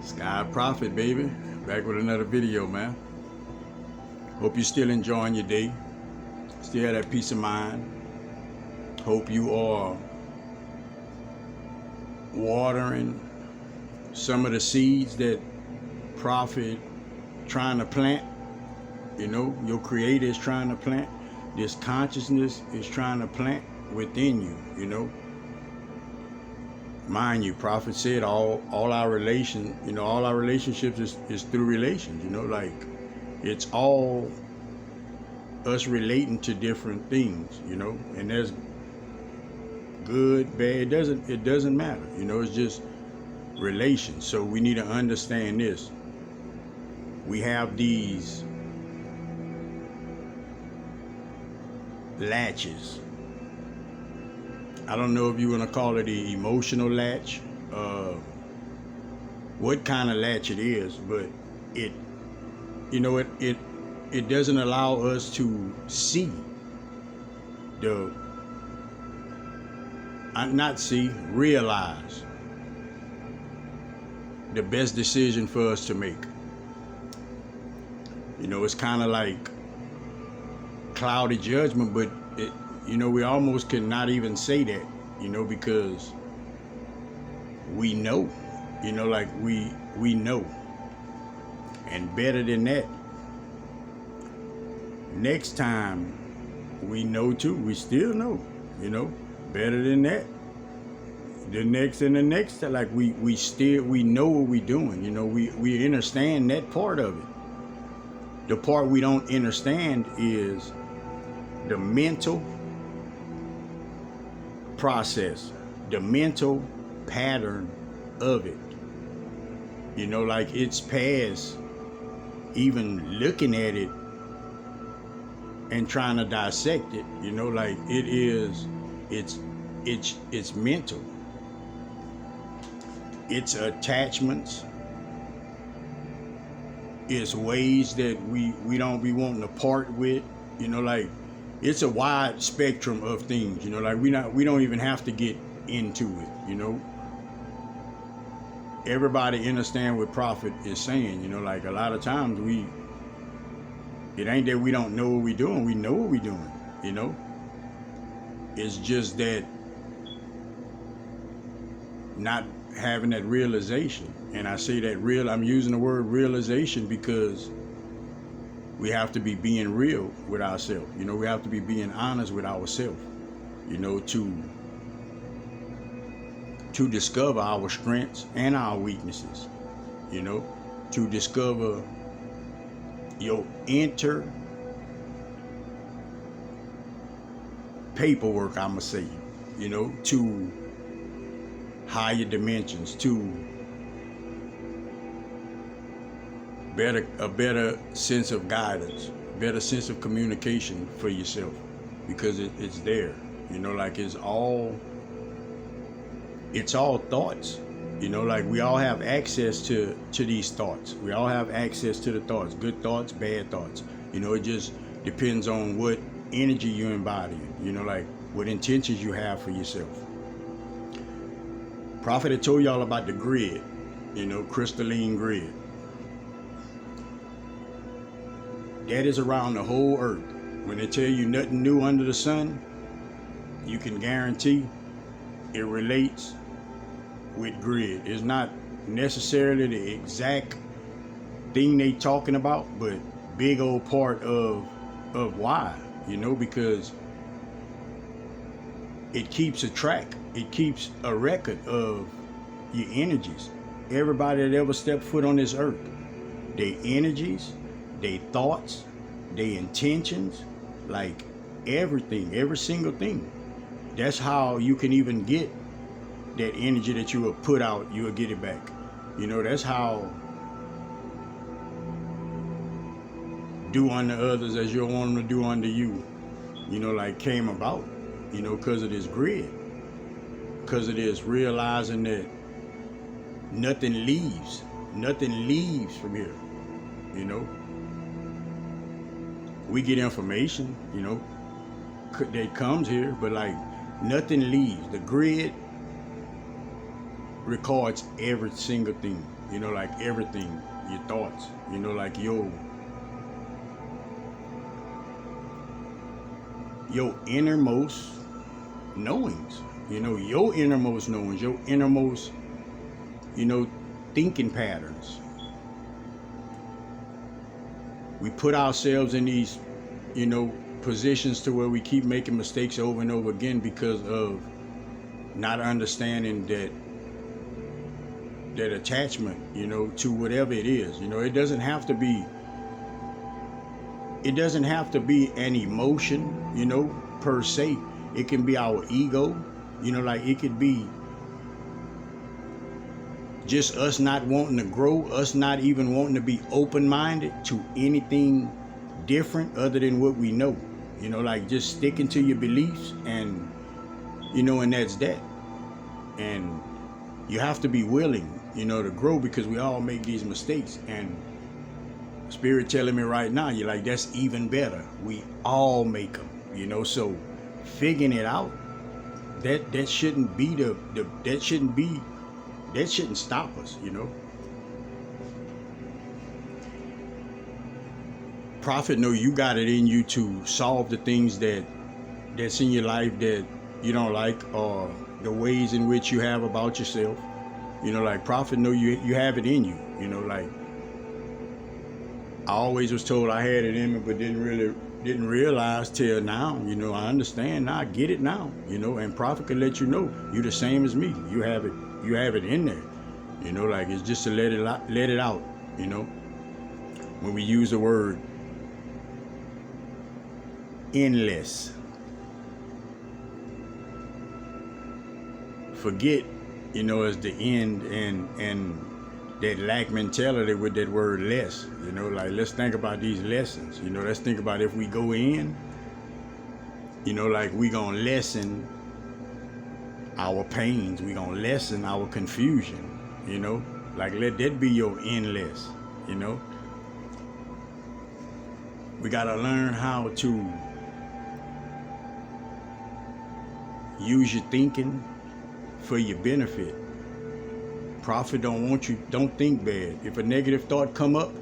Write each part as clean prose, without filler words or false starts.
Sky Prophet, baby. Back with another video, man. Hope you're still enjoying your day. Still have that peace of mind. Hope you are watering some of the seeds that Prophet trying to plant. You know, your Creator is trying to plant. This consciousness is trying to plant within you, you know. Mind you, Prophet said all our relationships is through relations, you know, like it's all us relating to different things, you know, and there's good, bad, it doesn't matter, you know, it's just relations. So we need to understand this. We have these latches. I don't know if you want to call it an emotional latch, what kind of latch it is, but it doesn't allow us to see realize the best decision for us to make. You know, it's kind of like cloudy judgment, but we almost could not even say that, you know, because we know, you know, like we know. And better than that, next time we know too, we still know, you know, better than that. The next and the next, like we know what we're doing, you know, we understand that part of it. The part we don't understand is the mental process, the mental pattern of it. You know, like it's past even looking at it and trying to dissect it, you know, like it's mental. It's attachments. It's ways that we don't be wanting to part with, you know, like it's a wide spectrum of things, you know, like we don't even have to get into it, you know. Everybody understand what Prophet is saying, you know, like a lot of times it ain't that we don't know what we're doing, we know what we're doing, you know. It's just that not having that realization. And I say that I'm using the word realization because we have to be being real with ourselves. You know, we have to be being honest with ourselves, you know, to discover our strengths and our weaknesses, you know, to discover your inner paperwork, I'ma say, you know, to higher dimensions, to a better sense of guidance, better sense of communication for yourself, because it's there, you know, like it's all thoughts, you know, like we all have access to these thoughts. We all have access to the thoughts, good thoughts, bad thoughts, you know. It just depends on what energy you embody, you know, like what intentions you have for yourself. Prophet had told y'all about the grid, you know, crystalline grid. That is around the whole earth. When they tell you nothing new under the sun, you can guarantee it relates with grid. It's not necessarily the exact thing they talking about, but big old part of why, you know, because it keeps a track. It keeps a record of your energies. Everybody that ever stepped foot on this earth, their energies, their thoughts, their intentions, like everything, every single thing. That's how you can even get that energy that you will put out, you will get it back. You know, that's how do unto others as you want them to do unto you, you know, like came about, you know, because of this grid. Because of this realizing that nothing leaves from here, you know. We get information, you know, that comes here, but like nothing leaves. The grid records every single thing, you know, like everything, your thoughts, you know, like your innermost knowings, you know, your innermost knowings, your innermost, you know, thinking patterns. We put ourselves in these, you know, positions to where we keep making mistakes over and over again because of not understanding that attachment, you know, to whatever it is. You know, it doesn't have to be an emotion, you know, per se. It can be our ego, you know, like it could be just us not wanting to grow, us not even wanting to be open-minded to anything different other than what we know. You know, like just sticking to your beliefs, and you know, and that's that. And you have to be willing, you know, to grow, because we all make these mistakes. And Spirit telling me right now, you're like, that's even better. We all make them, you know. So figuring it out, that shouldn't be that shouldn't stop us, you know. Prophet, know you got it in you to solve the things that's in your life that you don't like, or the ways in which you have about yourself. You know, like Prophet, know you have it in you. You know, like I always was told I had it in me, but didn't realize till now. You know, I understand now. I get it now. You know, and Prophet can let you know you the same as me. You have it in there. You know, like it's just to let it out. You know, when we use the word endless, forget, you know, as the end, and that lack mentality with that word less. You know, like let's think about these lessons. You know, let's think about if we go in, you know, like we gonna lessen our pains, we gonna lessen our confusion. You know, like let that be your endless. You know, we gotta learn how to use your thinking for your benefit. Prophet don't think bad. If a negative thought come up,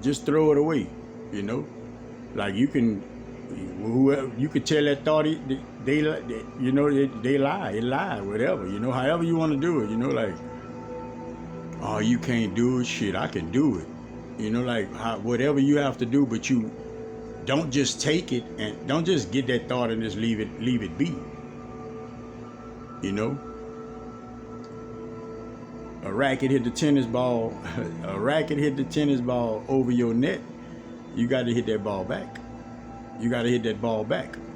just throw it away. You know, like you can tell that thought they lie, whatever. You know, however you want to do it. You know, like, oh, you can't do it. Shit, I can do it. You know, like whatever you have to do, but you don't just take it, and don't just get that thought and just leave it be. You know, a racket hit the tennis ball over your net. You got to hit that ball back.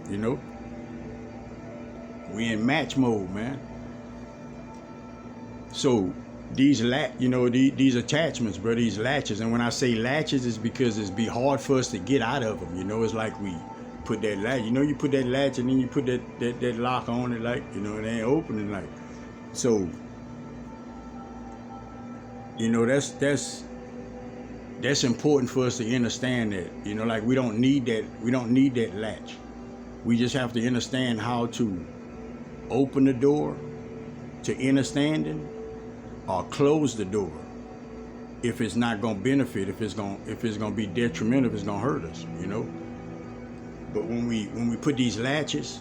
You know, we in match mode, man. So these attachments, bro, these latches. And when I say latches, it's because it's be hard for us to get out of them. You know, it's like we put that latch. You know, you put that latch and then you put that lock on it, like, you know, it ain't opening, like. So, you know, that's important for us to understand that. You know, like we don't need that latch. We just have to understand how to open the door to understanding, or close the door if it's not gonna benefit, if it's gonna be detrimental, if it's gonna hurt us, you know. But when we put these latches,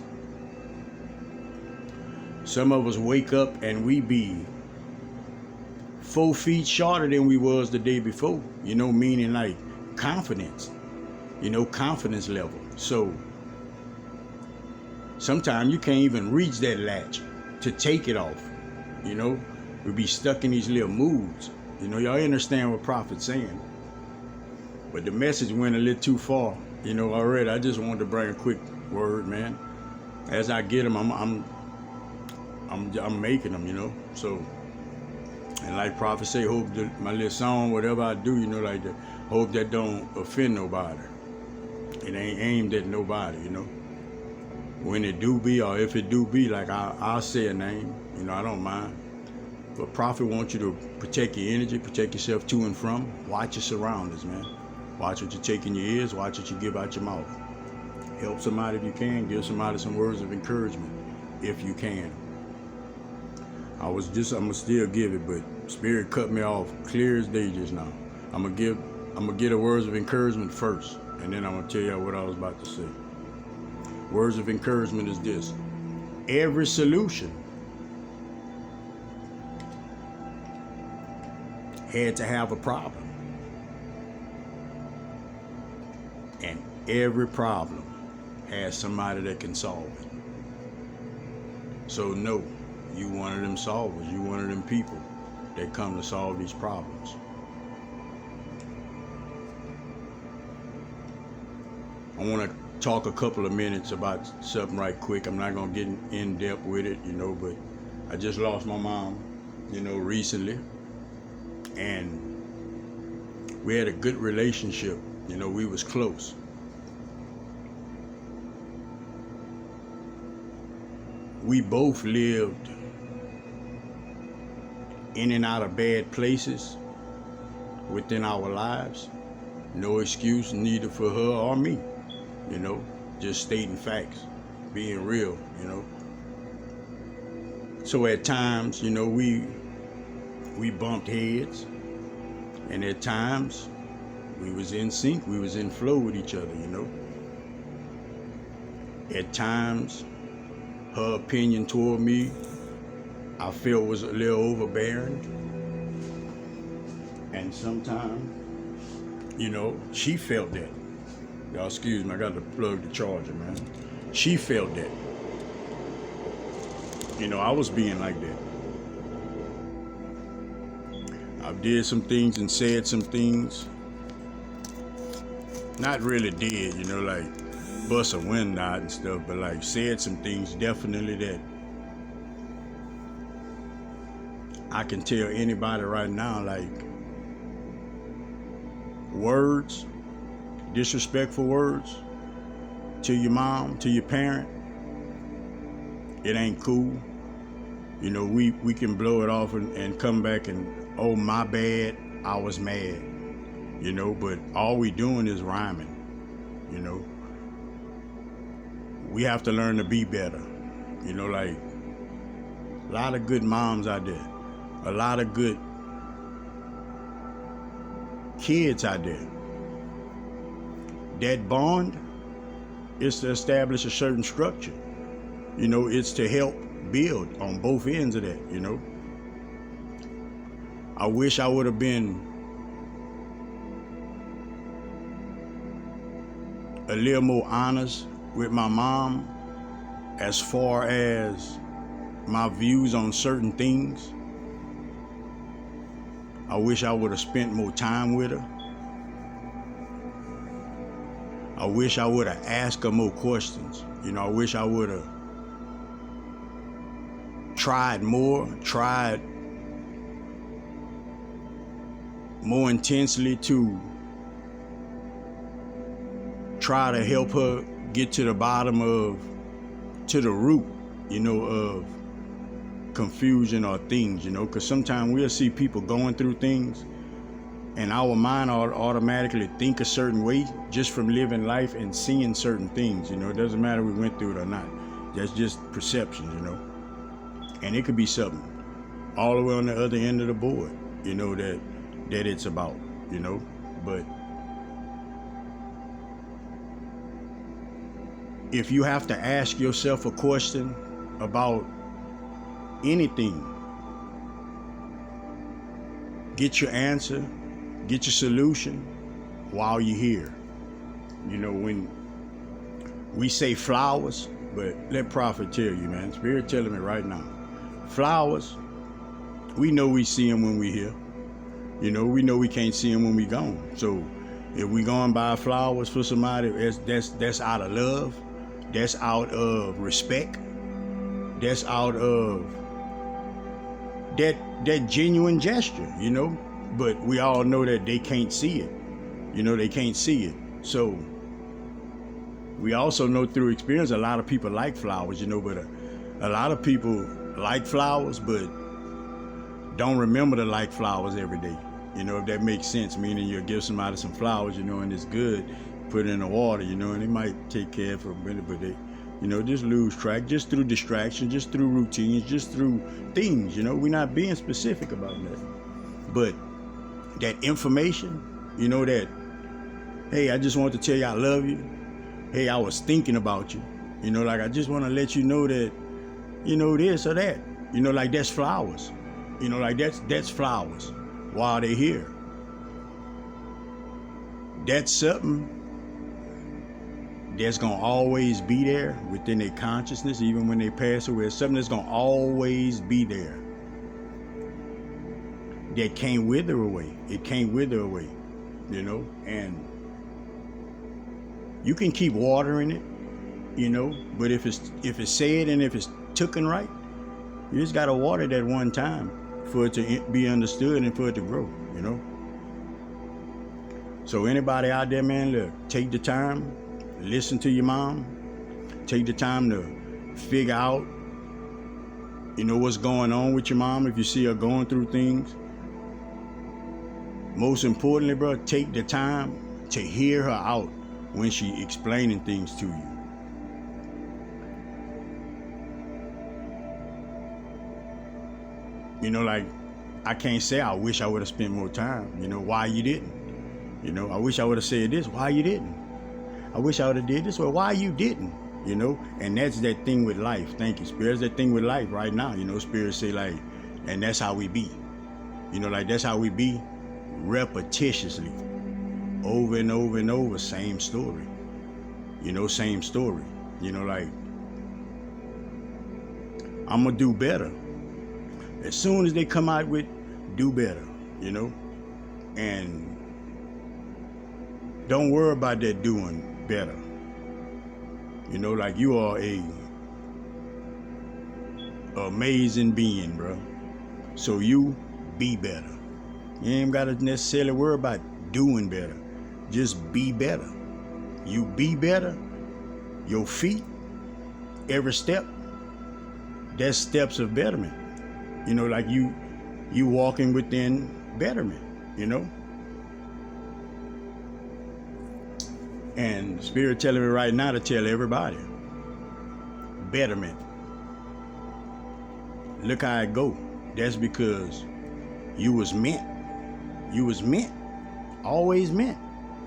some of us wake up and we be 4 feet shorter than we was the day before, you know, meaning like confidence, you know, confidence level. So sometimes you can't even reach that latch to take it off, you know. We be stuck in these little moods. You know, y'all understand what Prophet's saying. But the message went a little too far, you know, already. I just wanted to bring a quick word, man. As I get them, I'm making them, you know. So, and like Prophet say, hope that my little song, whatever I do, you know, like that, hope that don't offend nobody. It ain't aimed at nobody, you know. When it do be, or if it do be, like I'll say a name, you know, I don't mind. But Prophet wants you to protect your energy, protect yourself to and from. Watch your surroundings, man. Watch what you take in your ears, watch what you give out your mouth. Help somebody if you can, give somebody some words of encouragement if you can. I'ma still give it, but Spirit cut me off clear as day just now. I'm gonna get the words of encouragement first, and then I'm gonna tell you what I was about to say. Words of encouragement is this: every solution had to have a problem, and every problem has somebody that can solve it. So no, you one of them solvers. You one of them people that come to solve these problems. I want to talk a couple of minutes about something right quick. I'm not going to get in depth with it, but I just lost my mom, recently. And we had a good relationship. We was close. We both lived in and out of bad places within our lives. No excuse neither for her or me, just stating facts, being real, So at times, we bumped heads, and at times we was in sync, we was in flow with each other, At times, her opinion toward me, I felt was a little overbearing. And sometimes, she felt that. Y'all excuse me, I got to plug the charger, man. She felt that. I was being like that. I did some things and said some things. Not really did, like bust a wind out and stuff, but like said some things definitely that I can tell anybody right now, like words, disrespectful words to your mom, to your parent, it ain't cool. We can blow it off and come back and, oh, my bad, I was mad, but all we doing is rhyming, We have to learn to be better, like a lot of good moms out there, a lot of good kids out there. That bond is to establish a certain structure. It's to help build on both ends of that, I wish I would have been a little more honest with my mom as far as my views on certain things. I wish I would have spent more time with her. I wish I would have asked her more questions. I wish I would have tried more intensely to try to help her get to the bottom to the root, of confusion or things, because sometimes we'll see people going through things and our mind automatically think a certain way just from living life and seeing certain things, It doesn't matter if we went through it or not. That's just perception, And it could be something all the way on the other end of the board, that it's about, But if you have to ask yourself a question about anything, get your answer, get your solution while you're here. When we say flowers, but let Prophet tell you, man, Spirit telling me right now, flowers, we know we see them when we here. We know we can't see them when we gone. So if we going buy flowers for somebody, that's out of love, that's out of respect, that's out of that genuine gesture, But we all know that they can't see it. They can't see it. So we also know through experience a lot of people like flowers, but a lot of people like flowers, but don't remember to like flowers every day. If that makes sense, meaning you'll give somebody some flowers, and it's good, put it in the water, and they might take care of it for a minute, but Just lose track, just through distraction, just through routines, just through things. We're not being specific about that. But that information, that, hey, I just want to tell you I love you. Hey, I was thinking about you. I just want to let you know that, this or that. Like that's flowers. Like that's flowers while they're here. That's something that's going to always be there within their consciousness, even when they pass away. It's something that's going to always be there. That can't wither away. It can't wither away, and you can keep watering it, but if it's said and if it's taken right, you just got to water it at one time for it to be understood and for it to grow, So anybody out there, man, look, take the time, listen to your mom, take the time to figure out, what's going on with your mom if you see her going through things. Most importantly, bro, take the time to hear her out when she explaining things to you. Like, I can't say I wish I would have spent more time. Why you didn't? I wish I would have said this. Why you didn't? I wish I would have did this. Well, why you didn't? And that's that thing with life. Thank you, Spirit. That's that thing with life right now. Spirit say like, and that's how we be. Like that's how we be, repetitiously, over and over and over, same story. Same story. Like, I'm gonna do better. As soon as they come out with do better, and don't worry about that doing better. Like you are a amazing being, bro. So you be better. You ain't gotta necessarily worry about doing better. Just be better. You be better. Your feet, every step, that's steps of betterment. Like you walking within betterment, And Spirit telling me right now to tell everybody, betterment. Look how it go. That's because you was meant, always meant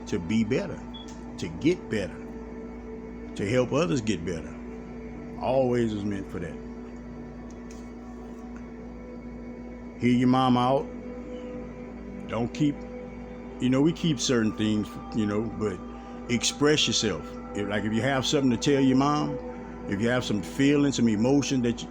to be better, to get better, to help others get better. Always was meant for that. Hear your mom out. Don't keep, we keep certain things, but express yourself. If you have something to tell your mom, if you have some feelings, some emotion that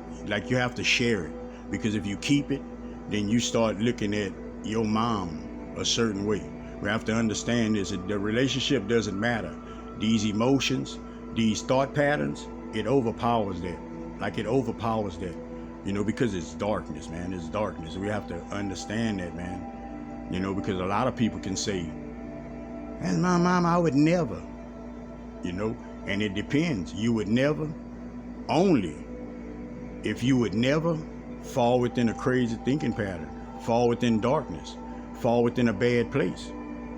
you have to share it. Because if you keep it, then you start looking at your mom a certain way. We have to understand this. The relationship doesn't matter. These emotions, these thought patterns, it overpowers that. Like it overpowers that. Because it's darkness, man. It's darkness. We have to understand that, man. Because a lot of people can say, "That's my mom, I would never." And it depends. You would never, only if you would never fall within a crazy thinking pattern, fall within darkness, fall within a bad place.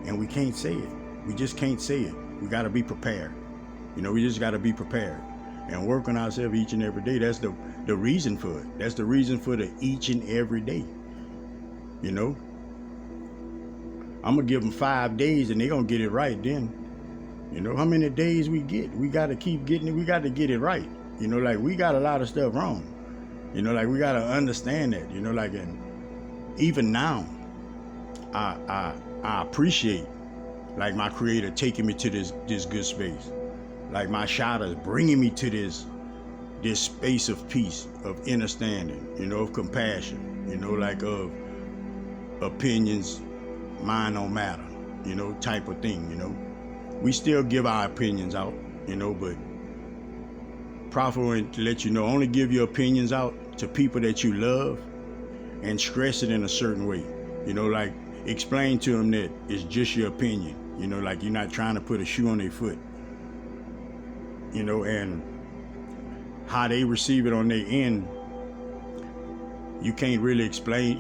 And we can't say it. We just can't say it. We got to be prepared. We just got to be prepared and work on ourselves each and every day. That's the reason for it. That's the reason for the each and every day. I'm going to give them 5 days and they're going to get it right then. How many days we get? We got to keep getting it. We got to get it right. Like we got a lot of stuff wrong. Like we got to understand that, like, and even now, I appreciate, like, my Creator taking me to this good space. Like my shadows bringing me to this space of peace, of understanding, of compassion, like of opinions, mine don't matter, type of thing, We still give our opinions out, but Prophet wanted to let you know, only give your opinions out to people that you love and stress it in a certain way. Like explain to them that it's just your opinion, like you're not trying to put a shoe on their foot, and how they receive it on their end, you can't really explain.